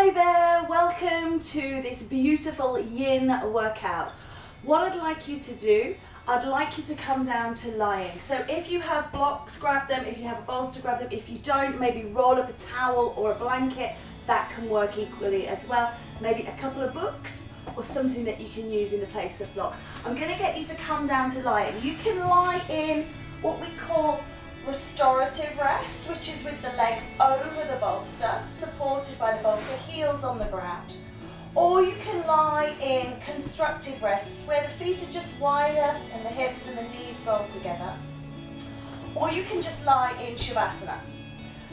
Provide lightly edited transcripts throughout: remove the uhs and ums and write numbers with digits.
Hi there, welcome to this beautiful yin workout. What I'd like you to do, I'd like you to come down to lying. So if you have blocks, grab them. If you have a bolster, grab them. If you don't, maybe roll up a towel or a blanket. That can work equally as well. Maybe a couple of books or something that you can use in the place of blocks. I'm going to get you to come down to lying. You can lie in what we call restorative rest, which is with the legs over the bolster, supported by the bolster, heels on the ground. Or you can lie in constructive rests, where the feet are just wider and the hips and the knees roll together. Or you can just lie in Shavasana.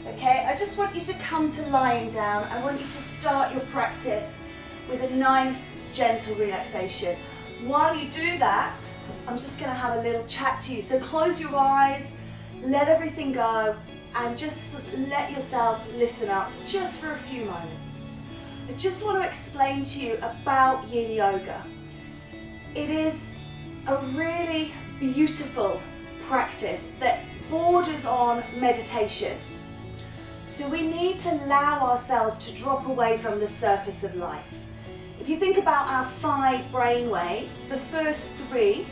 Okay, I just want you to come to lying down. I want you to start your practice with a nice, gentle relaxation. While you do that, I'm just going to have a little chat to you. So close your eyes, let everything go, and just let yourself listen up just for a few moments. I just want to explain to you about Yin Yoga. It is a really beautiful practice that borders on meditation. So we need to allow ourselves to drop away from the surface of life. If you think about our 5 brain waves, the first 3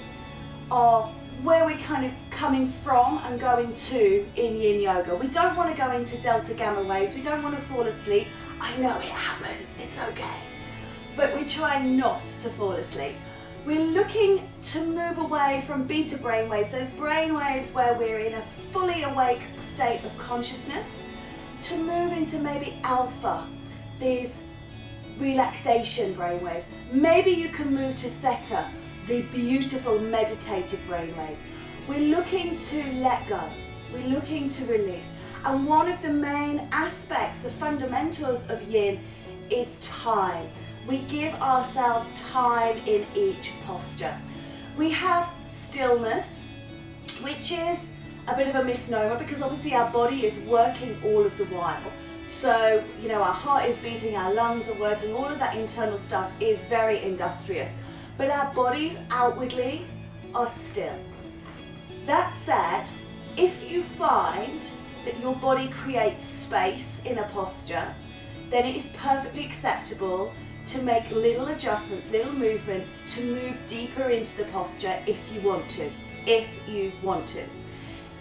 are where we're kind of coming from and going to in Yin Yoga. We don't want to go into delta gamma waves. We don't want to fall asleep. I know it happens, it's okay. But we try not to fall asleep. We're looking to move away from beta brain waves, those brain waves where we're in a fully awake state of consciousness, to move into maybe alpha, these relaxation brain waves. Maybe you can move to theta, the beautiful meditative brainwaves. We're looking to let go. We're looking to release. And one of the main aspects, the fundamentals of yin, is time. We give ourselves time in each posture. We have stillness, which is a bit of a misnomer because obviously our body is working all of the while. So, you know, our heart is beating, our lungs are working, all of that internal stuff is very industrious. But our bodies outwardly are still. That said, if you find that your body creates space in a posture, then it is perfectly acceptable to make little adjustments, little movements to move deeper into the posture if you want to,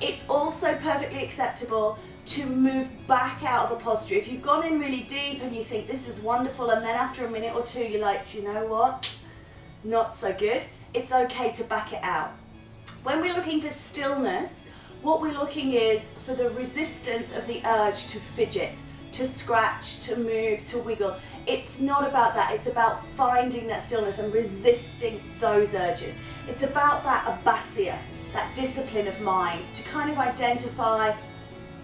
It's also perfectly acceptable to move back out of a posture. If you've gone in really deep and you think this is wonderful, and then after a minute or two you're like, you know what? Not so good, it's okay to back it out. When we're looking for stillness, what we're looking is for the resistance of the urge to fidget, to scratch, to move, to wiggle. It's not about that, it's about finding that stillness and resisting those urges. It's about that abhasya, that discipline of mind, to kind of identify,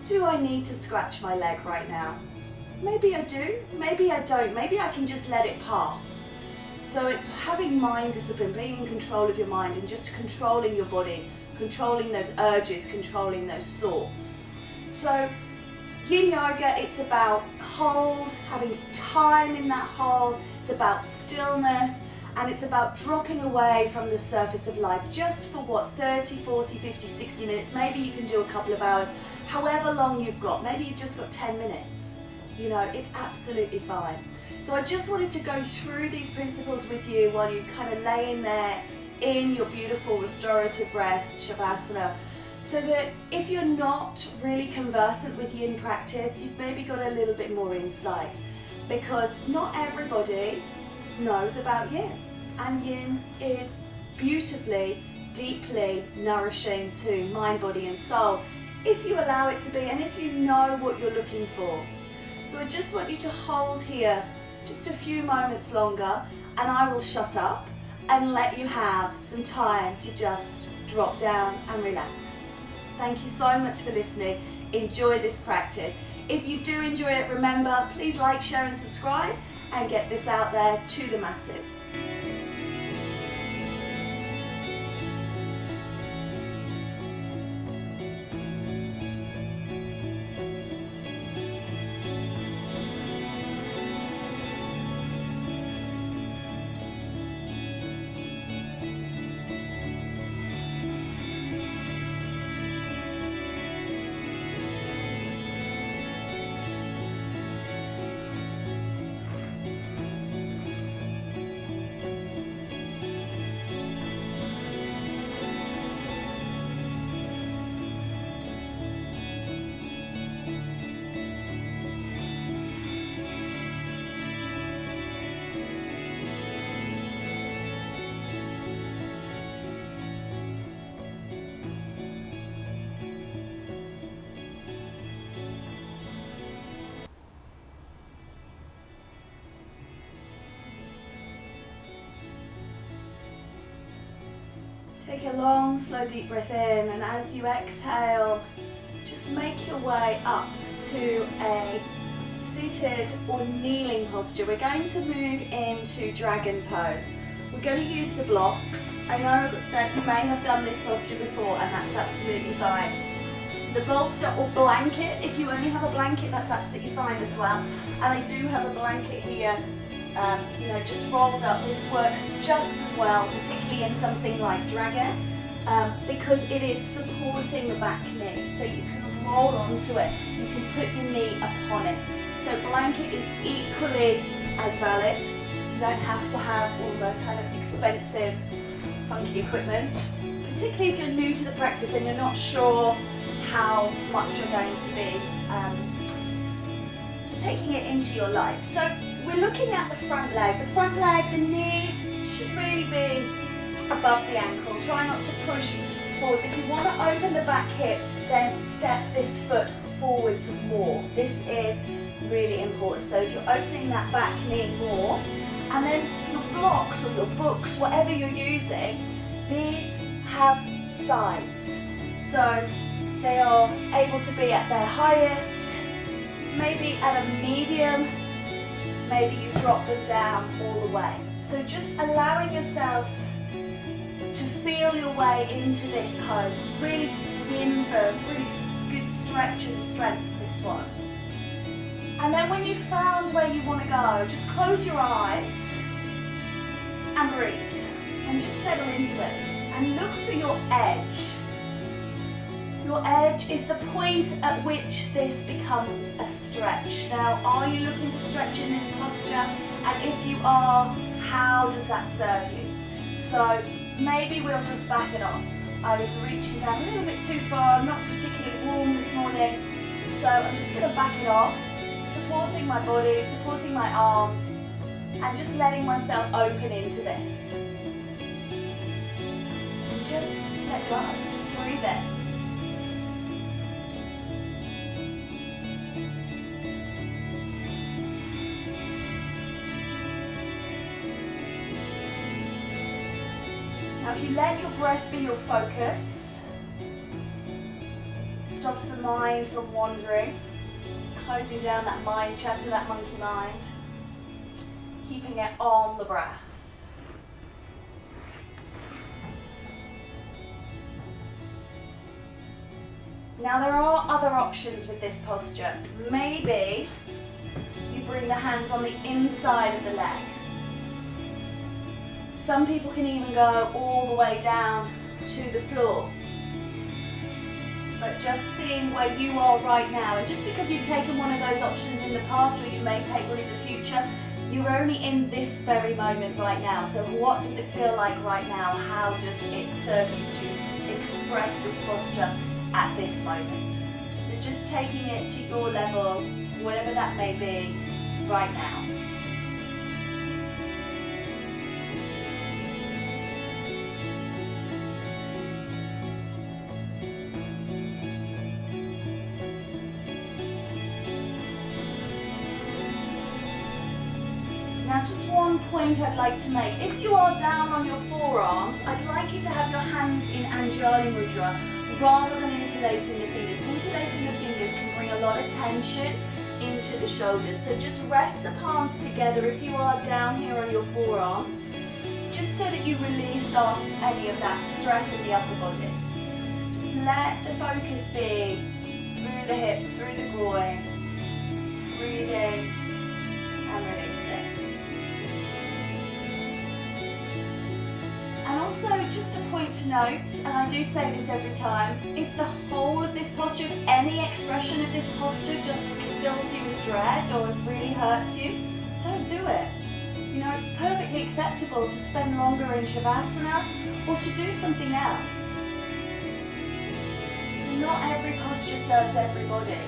do I need to scratch my leg right now? Maybe I do, maybe I don't, maybe I can just let it pass. So it's having mind discipline, being in control of your mind and just controlling your body, controlling those urges, controlling those thoughts. So Yin Yoga, it's about hold, having time in that hold, it's about stillness, and it's about dropping away from the surface of life just for what, 30, 40, 50, 60 minutes. Maybe you can do a couple of hours, however long you've got. Maybe you've just got 10 minutes. You know, it's absolutely fine. So I just wanted to go through these principles with you while you kind of lay in there in your beautiful restorative rest, Shavasana, so that if you're not really conversant with yin practice, you've maybe got a little bit more insight, because not everybody knows about yin, and yin is beautifully, deeply nourishing to mind, body and soul if you allow it to be and if you know what you're looking for. So I just want you to hold here just a few moments longer, and I will shut up and let you have some time to just drop down and relax. Thank you so much for listening. Enjoy this practice. If you do enjoy it, remember, please like, share and subscribe and get this out there to the masses. Take a long, slow, deep breath in, and as you exhale, just make your way up to a seated or kneeling posture. We're going to move into dragon pose. We're going to use the blocks. I know that you may have done this posture before, and that's absolutely fine. The bolster or blanket, if you only have a blanket, that's absolutely fine as well. And I do have a blanket here, you know, just rolled up. This works just as well, particularly in something like dragon, because it is supporting the back knee. So you can roll onto it, you can put your knee upon it. So blanket is equally as valid. You don't have to have all the kind of expensive, funky equipment, particularly if you're new to the practice and you're not sure how much you're going to be taking it into your life. So we're looking at the front leg. The front leg, the knee should really be above the ankle. Try not to push forwards. If you want to open the back hip, then step this foot forwards more. This is really important. So if you're opening that back knee more, and then your blocks or your books, whatever you're using, these have sides. So they are able to be at their highest, maybe at a medium, maybe you drop them down all the way. So just allowing yourself to feel your way into this pose. It's really yin for really good stretch and strength, this one. And then when you've found where you want to go, just close your eyes and breathe and just settle into it and look for your edge. Your edge is the point at which this becomes a stretch. Now, are you looking for stretch in this posture? And if you are, how does that serve you? So maybe we'll just back it off. I was reaching down a little bit too far, I'm not particularly warm this morning, so I'm just going to back it off, supporting my body, supporting my arms, and just letting myself open into this. And just let go, just breathe in. Now if you let your breath be your focus, stops the mind from wandering, closing down that mind chatter, that monkey mind, keeping it on the breath. Now there are other options with this posture. Maybe you bring the hands on the inside of the leg. Some people can even go all the way down to the floor. But just seeing where you are right now, and just because you've taken one of those options in the past, or you may take one in the future, you're only in this very moment right now. So what does it feel like right now? How does it serve you to express this posture at this moment? So just taking it to your level, whatever that may be, right now. Now just one point I'd like to make. If you are down on your forearms, I'd like you to have your hands in Anjali Mudra rather than interlacing the fingers. Interlacing the fingers can bring a lot of tension into the shoulders. So just rest the palms together if you are down here on your forearms, just so that you release off any of that stress in the upper body. Just let the focus be through the hips, through the groin, breathing and releasing. And also, just a point to note, and I do say this every time, if the whole of this posture, if any expression of this posture just fills you with dread or if really hurts you, don't do it. You know, it's perfectly acceptable to spend longer in Shavasana or to do something else. So not every posture serves everybody.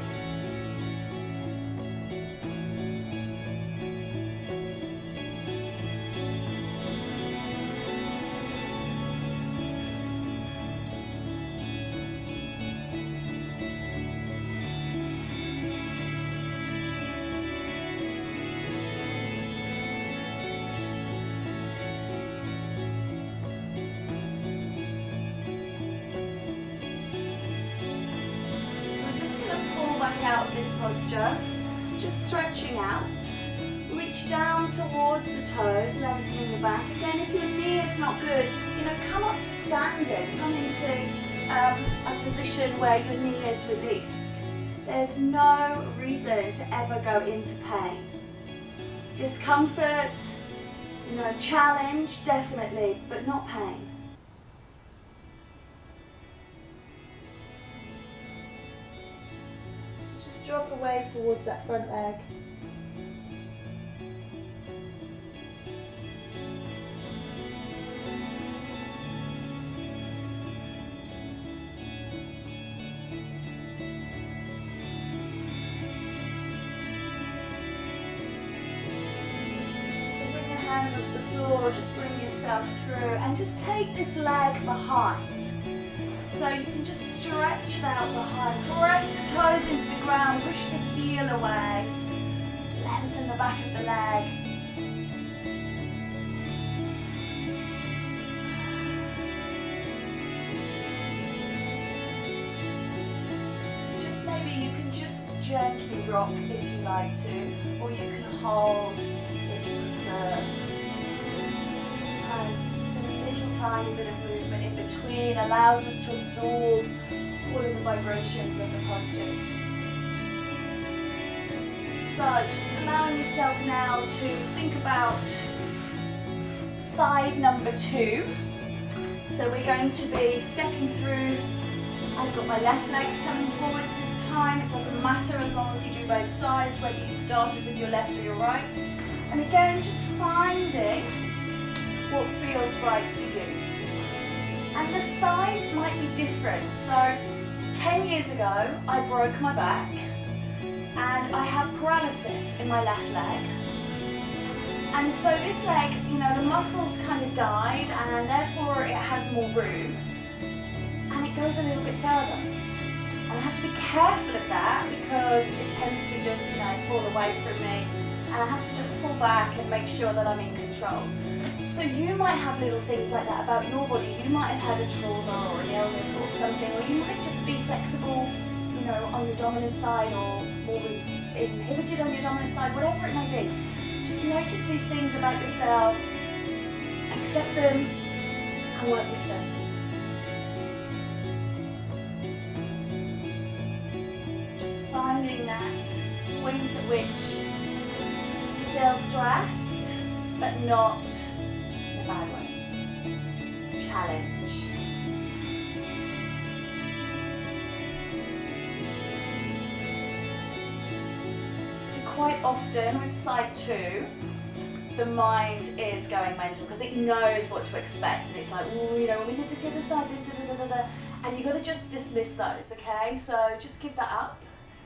out of this posture, just stretching out. Reach down towards the toes, lengthening the back. Again, if your knee is not good, come up to standing. Come into a position where your knee is released. There's no reason to ever go into pain. Discomfort, challenge, definitely, but not pain. So just drop away towards that front leg. Onto the floor, just bring yourself through and just take this leg behind. So you can just stretch it out behind, press the toes into the ground, push the heel away, just lengthen the back of the leg. Just maybe you can just gently rock if you like to, or you can hold if you prefer. Just a little tiny bit of movement in between allows us to absorb all of the vibrations of the postures. So just allowing yourself now to think about side number 2. So we're going to be stepping through. I've got my left leg coming forwards this time. It doesn't matter as long as you do both sides, whether you started with your left or your right. And again, just finding what feels right for you. And the sides might be different. So 10 years ago, I broke my back and I have paralysis in my left leg. And so this leg, the muscles kind of died and therefore it has more room and it goes a little bit further. And I have to be careful of that because it tends to just, fall away from me. And I have to just pull back and make sure that I'm in control. So you might have little things like that about your body. You might have had a trauma or an illness or something, or you might just be flexible, on your dominant side or more inhibited on your dominant side, whatever it may be. Just notice these things about yourself, accept them and work with them. Just finding that point at which feel stressed, but not in a bad way. Challenged. So quite often with side 2, the mind is going mental because it knows what to expect and it's like, when we did this other side, this da-da-da-da-da, and you've got to just dismiss those, okay? So just give that up.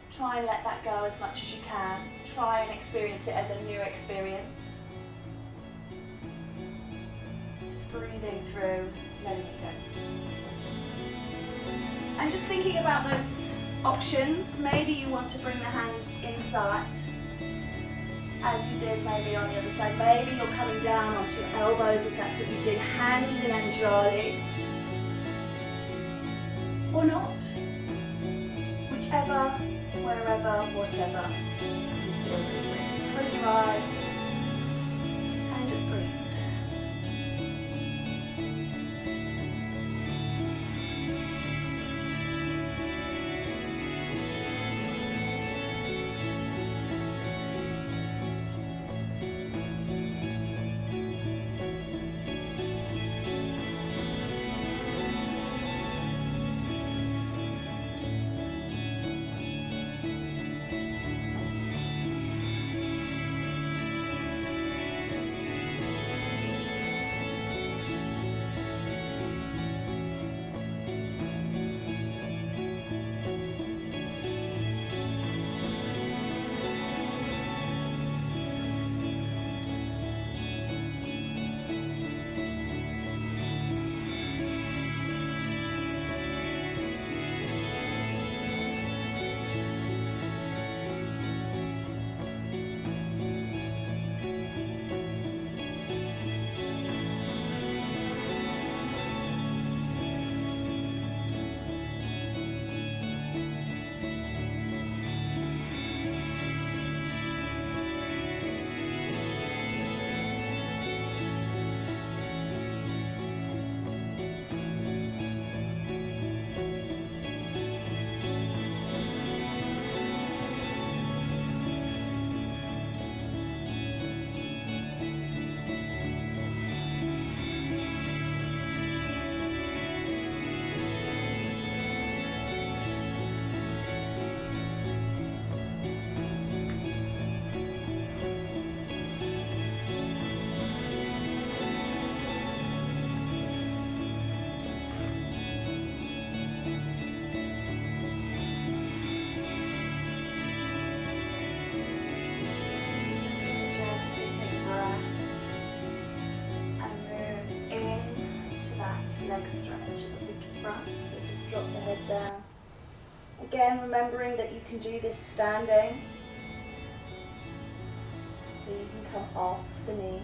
Try and let that go as much as you can. Try and experience it as a new experience. Just breathing through, letting it go. And just thinking about those options. Maybe you want to bring the hands inside, as you did maybe on the other side. Maybe you're coming down onto your elbows if that's what you did. Hands in Anjali. Or not. Whichever, wherever, whatever you feel good with. Close your eyes and just breathe. leg stretch at the front, so just drop the head down. Again, remembering that you can do this standing, so you can come off the knee.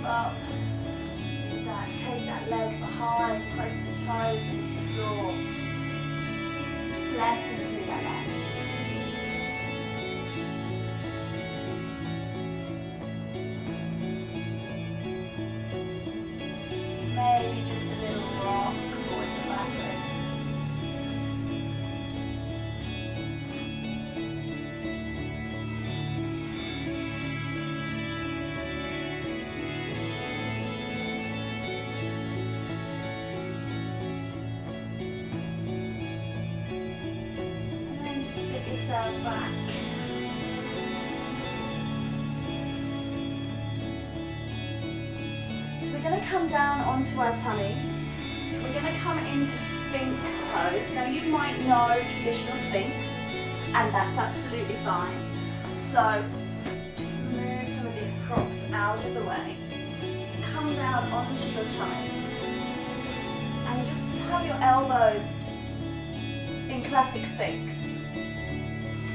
Up. Move that, take that leg behind, press the toes into the floor. Just lengthen through that leg. Maybe just a little rock forwards and backwards. Back. So we're going to come down onto our tummies. We're going to come into Sphinx pose. Now you might know traditional Sphinx, and that's absolutely fine. So just move some of these props out of the way. Come down onto your tummy. And just have your elbows in classic Sphinx.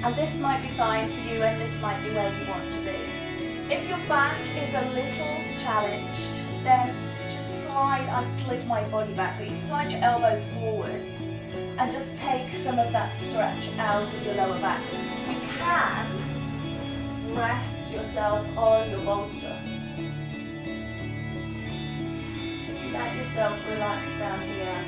And this might be fine for you, and this might be where you want to be. If your back is a little challenged, then just slide, I slid my body back, but you slide your elbows forwards and just take some of that stretch out of your lower back. You can rest yourself on your bolster. Just let yourself relax down here.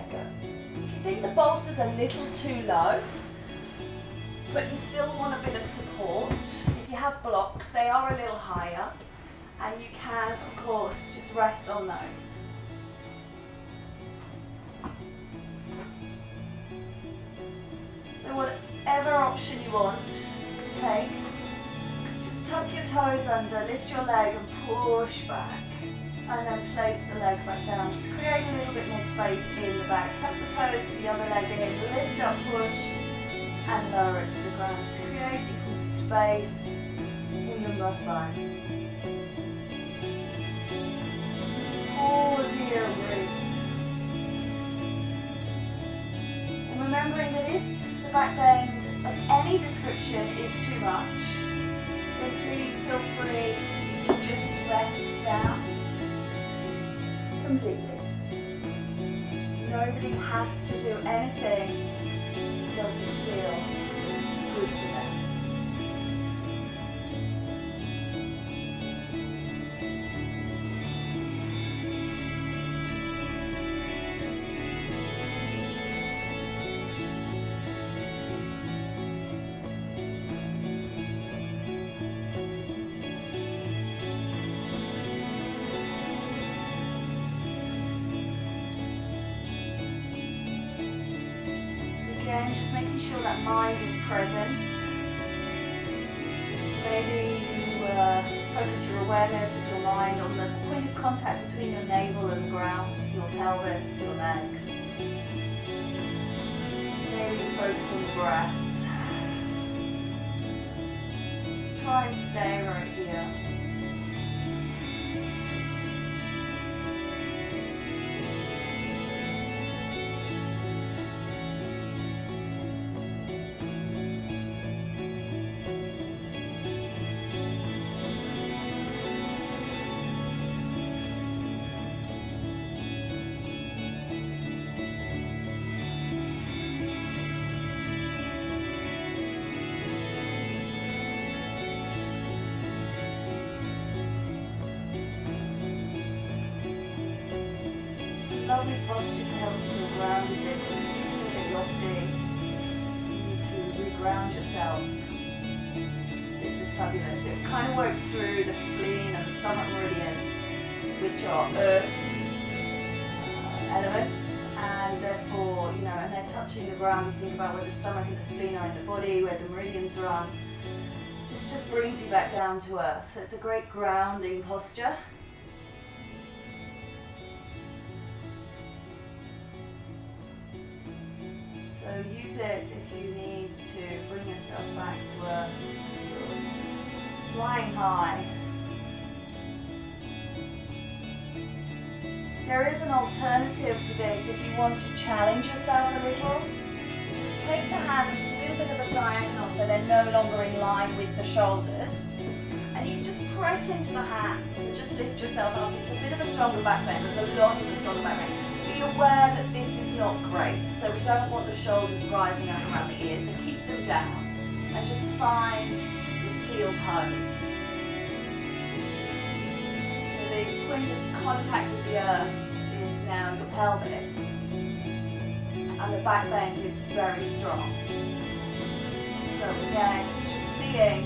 I think the bolster's a little too low, but you still want a bit of support. If you have blocks, they are a little higher, and you can, of course, just rest on those. So whatever option you want to take, just tuck your toes under, lift your leg and push back. And then place the leg back down. Just create a little bit more space in the back. Tuck the toes of the other leg in, lift up, push, and lower it to the ground. Just creating some space in your lumbar spine. Just pause here and breathe. And remembering that if the back bend of any description is too much, then please feel free to just rest down. Completely. Nobody has to do anything that doesn't feel good for them. Again, just making sure that mind is present. Maybe you focus your awareness of your mind on the point of contact between your navel and the ground, your pelvis, your legs. Maybe you focus on the breath. Just try and stay right here. posture to help you feel grounded this. If you do feel a bit lofty, you need to re-ground yourself. This is fabulous. It kind of works through the spleen and the stomach meridians, which are earth elements, and therefore, you know, and they're touching the ground. If you think about where the stomach and the spleen are in the body, where the meridians run, this just brings you back down to earth. So it's a great grounding posture. So use it if you need to bring yourself back to earth. You're flying high. There is an alternative to this if you want to challenge yourself a little. Just take the hands a little bit of a diagonal so they're no longer in line with the shoulders. And you can just press into the hands and just lift yourself up. It's a bit of a stronger back bend. There's a lot of a stronger back bend. Be aware that this is not great. So we don't want the shoulders rising up around the ears. So keep them down and just find the seal pose. The point of contact with the earth is now your pelvis, and the back bend is very strong. So again, just seeing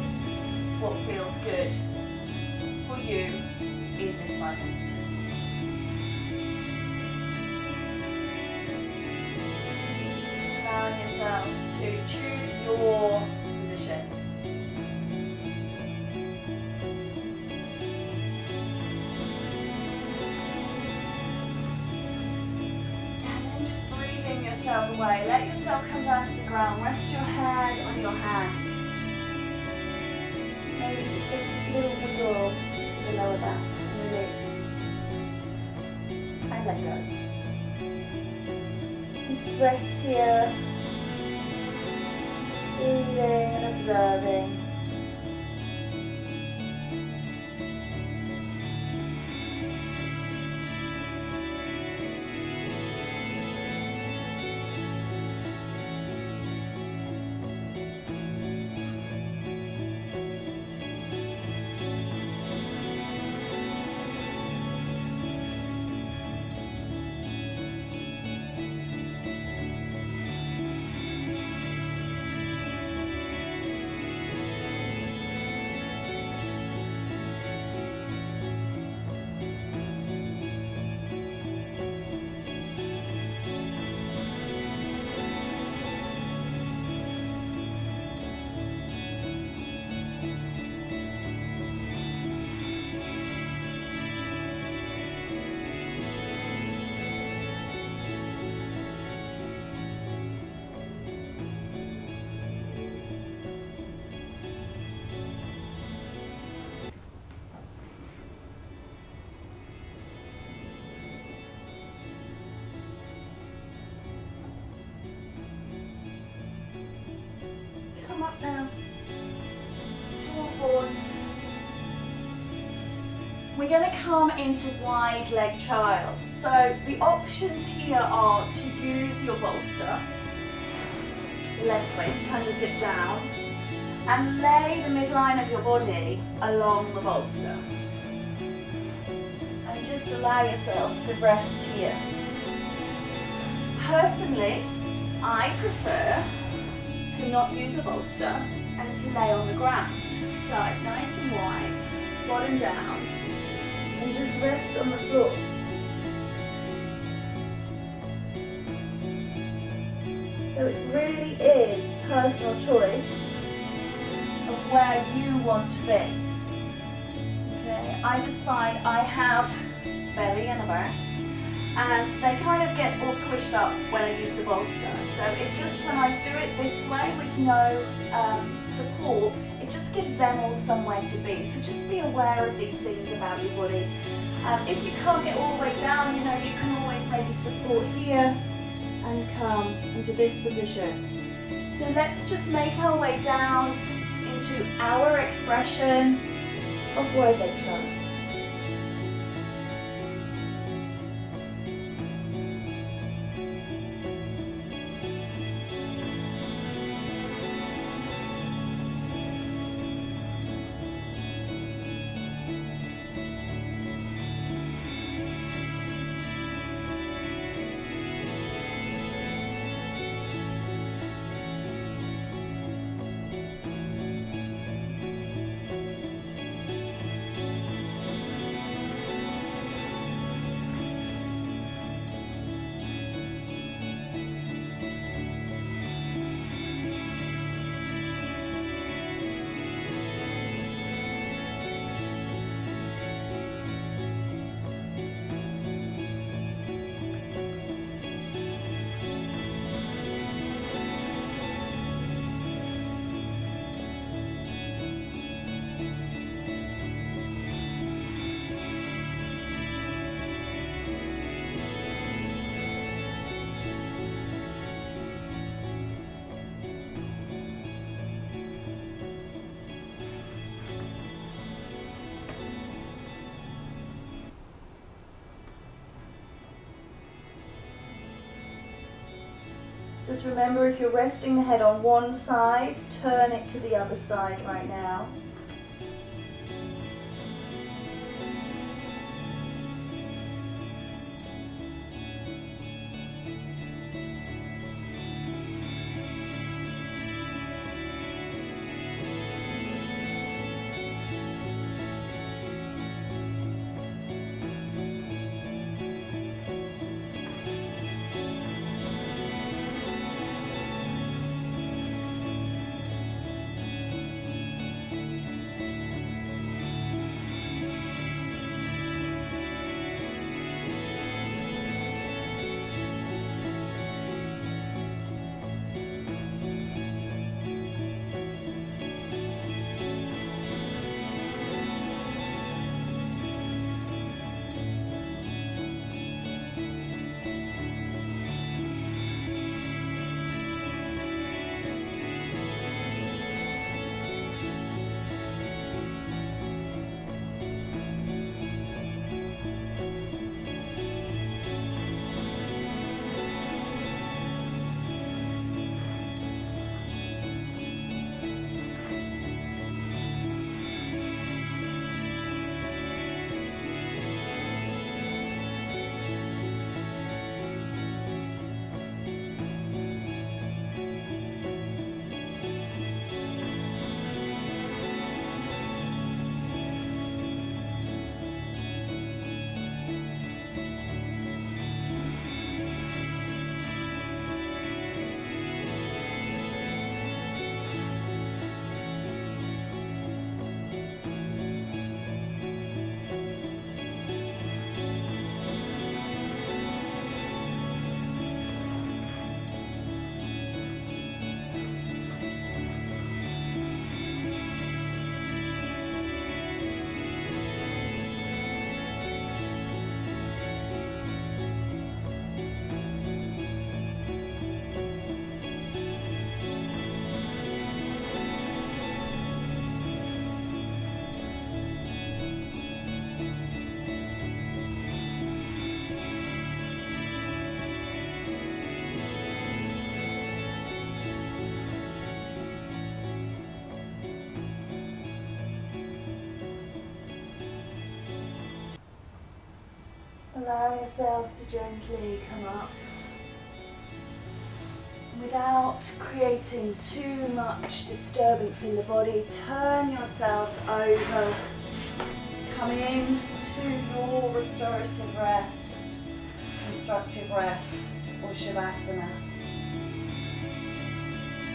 what feels good for you in this moment. So just allowing yourself to choose your position. Yourself away. Let yourself come down to the ground. Rest your head on your hands. Maybe just a little wiggle to the lower back and release. And let go. Just rest here, breathing and observing. Up now to all fours. We're going to come into wide leg child. So the options here are to use your bolster lengthways, turn the zip down and lay the midline of your body along the bolster. And just allow yourself to rest here. Personally, I prefer to not use a bolster and to lay on the ground. So nice and wide, bottom down, and just rest on the floor. So it really is personal choice of where you want to be. Okay, I just find I have belly and a breast, and they kind of get all squished up when I use the bolster. So it just, when I do it this way with no support, it just gives them all somewhere to be. So just be aware of these things about your body. If you can't get all the way down, you know, you can always maybe support here and come into this position. So let's just make our way down into our expression of wide leg child. Just remember, if you're resting the head on one side, turn it to the other side right now. Allow yourself to gently come up without creating too much disturbance in the body. Turn yourselves over. Come in to your restorative rest, constructive rest, or shavasana.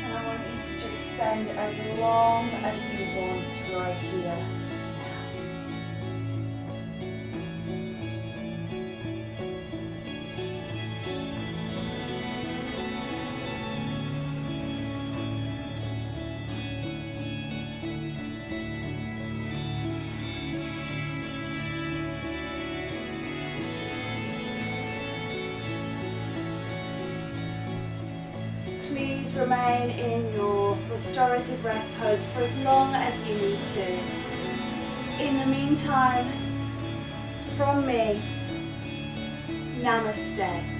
And I want you to just spend as long as you want right here. Please remain in your restorative rest pose for as long as you need to. In the meantime, from me, Namaste.